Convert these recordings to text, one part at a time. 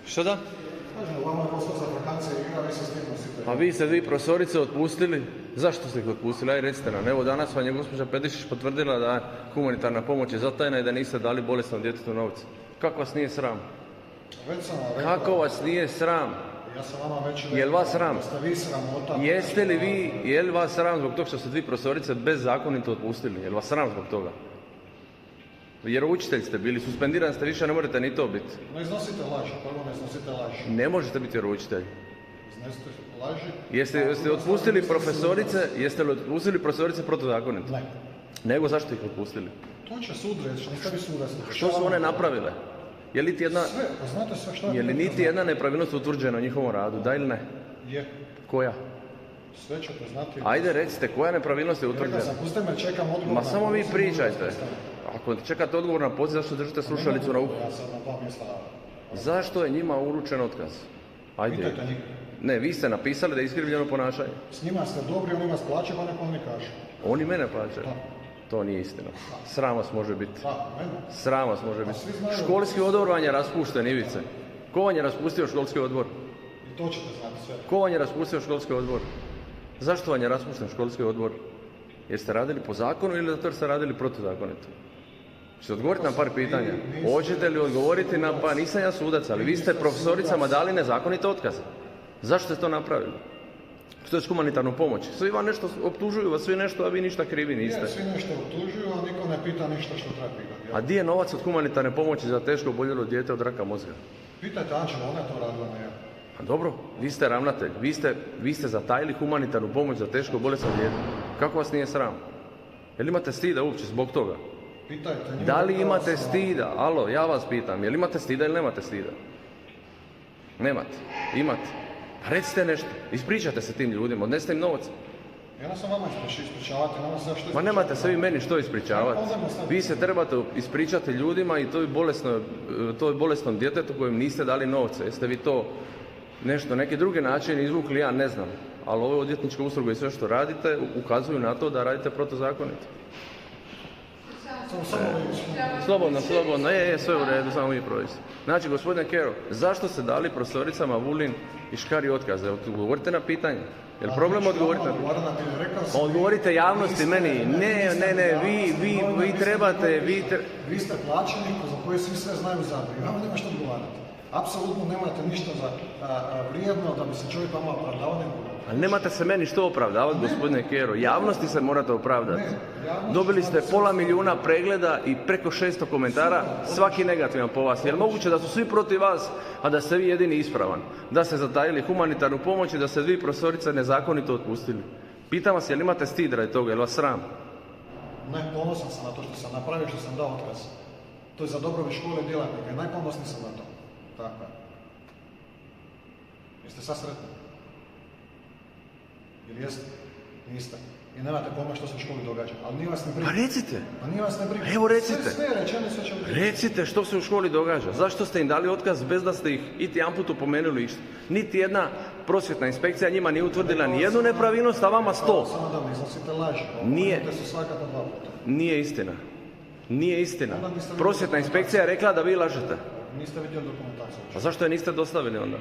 Što da? Vama je poslao za vakancije igra, vi se s tim nosite. Pa vi ste dvije profesorice otpustili. Zašto ste ih otpustili? Aj recite nam. Evo danas vam je gospođa Pedišić potvrdila da humanitarna pomoć je zatajna i da niste dali bolesnom djetetu novce. Kako vas nije sram? Već sam vam rekao. Kako vas nije sram? Ja sam vama već rekao. Jel vas sram? Ste vi sramota. Jeste li vi, jel vas sram zbog toga što ste dvije profesorice bezakonito otpustili? Jel vas sram zbog toga? Vjeroučitelj ste bili, suspendirani ste, više ne možete ni to biti. Ne iznosite laži, prvo ne iznosite laži. Ne možete biti vjeroučitelj. Iznesite laži. Jeste otpustili profesorice protuzakonito? Ne. Nego zašto ih otpustili? To će sud reći, niste vi sudac. Što su one napravile? Je li Sve, pa znate sve što je li niti jedna nepravilnost utvrđena u njihovom radu, da ili ne? Je. Koja? Sve ćete znati. Ajde recite, koja nepravilnost je utvrđena? Rekao sam, pustite me, čekam odgovor. Ma samo vi pričajte. Ako čekate odgovor na poziv, zašto držite slušalicu na uhu? Ja sam na dva mjesta. Zašto je njima uručen otkaz? Ajde. Pitajte njih. Ne, vi ste napisali da je iskrivljeno ponašanje. S njima ste dobri, oni vas plaćaju, pa neko vam ne kaže. Oni mene plaćaju. Da. To nije istina. Sram vas može biti. Da, mene. Sram vas može biti. svi znaju. Školski odbor vam je raspušten, Ivice. Ko vam je raspustio školski odbor? I to ćete znati sve. Ko vam je raspustio školski odbor? Zašto vam je raspušten školski odbor? Jeste radili po zakonu ili zato jer ste radili protuzakonito? Ćete odgovoriti na par pitanja? Hoćete li odgovoriti na par? Nisam ja sudac, ali vi ste profesoricama dali nezakonite otkaze. Zašto ste to napravili? Što je s humanitarnom pomoći? Svi vam nešto optužuju, vas svi nešto, a vi ništa krivi niste. Je, svi nešto optužuju, a niko ne pita ništa što treba pitati. A di je novac od humanitarne pomoći za teško oboljelo dijete od raka mozga? Pitajte Ančela, ona je to radila, ne ja. A dobro, vi ste ravnatelj, vi ste zatajili humanitarnu pomoć za teško bolesno dijete. Kako vas nije sram? Jel imate stida uopće zbog toga? Pitajte njih. Da li imate stida? Alo, ja vas pitam, jel imate stida ili nemate stida? Nemate. Imate. Pa recite nešto, ispričajte se tim ljudima, odnesite im novac. Ja ne sam vama ispričavati, nama se zašto Ma nemate se vi meni što ispričavati. Vi se trebate ispričati ljudima i toj bolesnom djetetu kojem niste dali novce. Jeste vi to nešto, neki drugi način izvukli, ja ne znam. Ali ove odvjetničke usluge i sve što radite ukazuju na to da radite protuzakonito. Slobodno, sve u redu, samo vi provesti. Znači, gospodine Kero, zašto ste dali profesoricama Vulin i Škari otkaze? Odgovorite na pitanje. Je li problem odgovoriti na pitanje? Odgovorite javnosti, meni. Ne, vi trebate... Vi ste plaćeni za koje svi sve znaju zadnje. Vama nema što odgovarati. Apsolutno nemate ništa za vrijedno da bi se čovjek vama opravdao, nego. Ali nemate se meni što opravdavati, gospodine Kero. Javnosti se morate opravdati. Dobili ste 500 000 pregleda i preko 600 komentara, svaki negativan po vas. Je li moguće da su svi protiv vas, a da ste vi jedini ispravan? Da ste zatajili humanitarnu pomoć i da ste dvije profesorice nezakonito otpustili. Pitam vas, je li imate stid radi toga, je li vas sram? Ne, ponosan sam na to što sam napravio, što sam dao otkaz. To je za dobrobit škole i djelatnika i najponosniji sam na to. Tako je. Jeste sad sretni? Ili jeste? Niste. I nemate pojma što se u školi događa. Ali nije vas ne briga. Pa recite. Pa nije vas ne briga. Evo recite. Sve je rečeno, sve će briga. Recite što se u školi događa. Zašto ste im dali otkaz bez da ste ih iti jedan put upomenuli išta? Niti jedna prosvjetna inspekcija njima nije utvrdila ni jednu nepravilnost, a vama 100. Samo da mi iznosite laži. Nije. Su svaka po 2 puta. Nije istina. Nije istina. Prosvjetna inspekcija je rekla da vi lažete. Niste vidjeli dokumentaciju. A zašto je niste dostavili onda?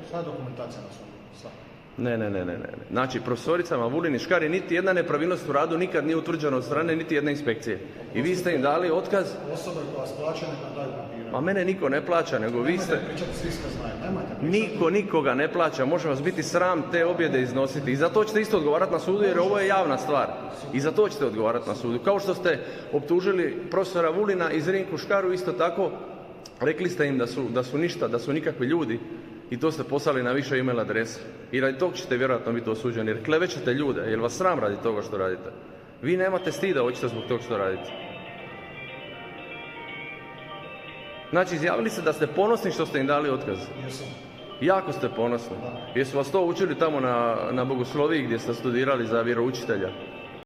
Sva je dokumentacija na sudu. Sva. Ne. Znači, profesoricama Vulin i Škari niti jedna nepravilnost u radu nikad nije utvrđena od strane niti jedne inspekcije. I vi ste im dali otkaz? Osobe koja vas plaća neka daju papira. Pa mene niko ne plaća, nego vi ste... Nemojte pričati, svi sve znaju. Nemojte pričati. Niko nikoga ne plaća, može vas biti sram te objede iznositi. I za to ćete isto odgovarati na sudu jer ovo je javna stvar. I za to ćete odgovarati na sudu. Kao što ste optužili profesora Vulina i Zrinku Škaru, isto tako rekli ste im da su ništa, da su nikakvi ljudi. I to ste poslali na više email adrese. I radi tog ćete vjerojatno biti osuđeni. Jer klevećete ljude, jer vas sram radi toga što radite. Vi nemate stida očito zbog toga što radite. Znači, izjavili ste da ste ponosni što ste im dali otkaz. Jesam. Jako ste ponosni. Jesu vas to učili tamo na Bogosloviji gdje ste studirali za vjeroučitelja?